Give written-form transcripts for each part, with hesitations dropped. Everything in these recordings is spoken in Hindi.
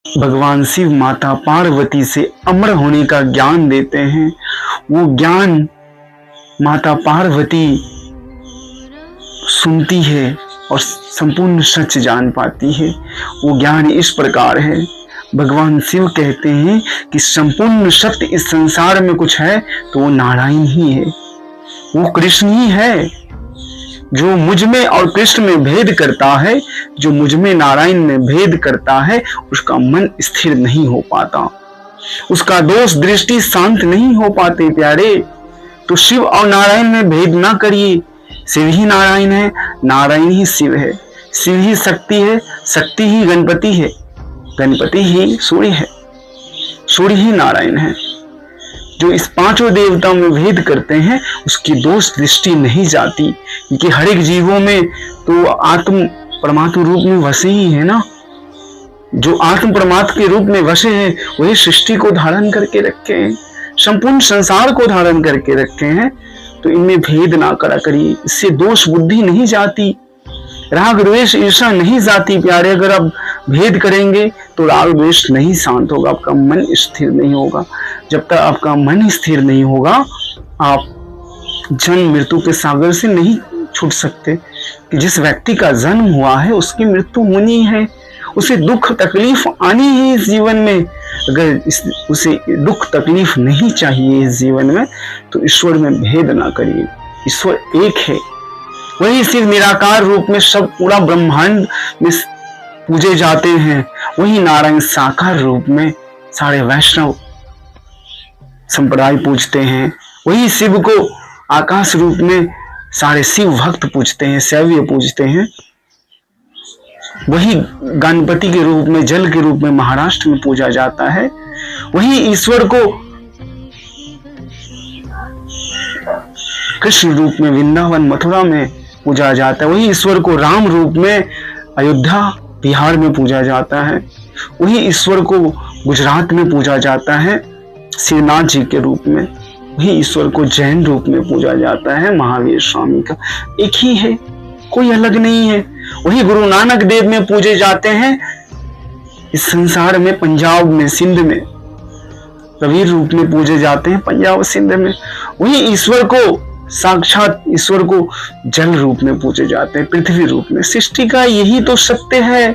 भगवान शिव माता पार्वती से अमर होने का ज्ञान देते हैं। वो ज्ञान माता पार्वती सुनती है और संपूर्ण सच जान पाती है। वो ज्ञान इस प्रकार है, भगवान शिव कहते हैं कि संपूर्ण सत्य इस संसार में कुछ है तो वो नारायण ही है, वो कृष्ण ही है। जो मुझ में और कृष्ण में भेद करता है, जो मुझ में नारायण में भेद करता है, उसका मन स्थिर नहीं हो पाता, उसका दोष दृष्टि शांत नहीं हो पाते प्यारे। तो शिव और नारायण में भेद ना करिए। शिव ही नारायण है, नारायण ही शिव है, शिव ही शक्ति है, शक्ति ही गणपति है, गणपति ही सूर्य है, सूर्य ही नारायण है। जो इस पांचों देवताओं में भेद करते हैं उसकी दोष दृष्टि नहीं जाती, क्योंकि हर एक जीवों में तो आत्म परमात्मा रूप में वसे ही है ना। जो आत्म परमात्मा के रूप में वसे हैं वही सृष्टि को धारण करके रखे हैं, संपूर्ण संसार को धारण करके रखे हैं। तो इनमें भेद ना करा करिए, इससे दोष बुद्धि नहीं जाती, राग द्वेष ईर्षा नहीं जाती प्यारे। अगर आप भेद करेंगे तो राग द्वेष नहीं शांत होगा, आपका मन स्थिर नहीं होगा। जब तक आपका मन स्थिर नहीं होगा आप जन्म मृत्यु के सागर से नहीं छूट सकते। कि जिस व्यक्ति का जन्म हुआ है उसकी मृत्यु होनी है, उसे दुख तकलीफ आनी है इस जीवन में। अगर उसे दुख तकलीफ नहीं चाहिए इस जीवन में तो ईश्वर में भेद ना करिए। ईश्वर एक है, वही सिर्फ निराकार रूप में सब पूरा ब्रह्मांड में पूजे जाते हैं। वही नारायण साकार रूप में सारे वैष्णव संप्रदाय पूजते हैं। वही शिव को आकाश रूप में सारे शिव भक्त पूजते हैं, शैव्य पूजते हैं। वही गणपति के रूप में जल के रूप में महाराष्ट्र में पूजा जाता है। वही ईश्वर को कृष्ण रूप में वृंदावन मथुरा में पूजा जाता है। वही ईश्वर को राम रूप में अयोध्या बिहार में पूजा जाता है। वही ईश्वर को गुजरात में पूजा जाता है श्रीनाथ जी के रूप में। वही ईश्वर को जैन रूप में पूजा जाता है महावीर स्वामी का। एक ही है, कोई अलग नहीं है। वही गुरु नानक देव में पूजे जाते हैं इस संसार में, पंजाब में सिंध में कबीर रूप में पूजे जाते हैं पंजाब सिंध में। वही ईश्वर को साक्षात ईश्वर को जल रूप में पूजे जाते हैं, पृथ्वी रूप में। सृष्टि का यही तो सत्य है।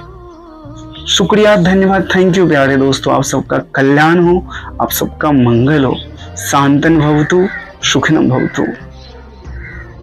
शुक्रिया, धन्यवाद, थैंक यू प्यारे दोस्तों। आप सबका कल्याण हो, आप सबका मंगल हो। शांतन भवतु, सुखिनम भवतु।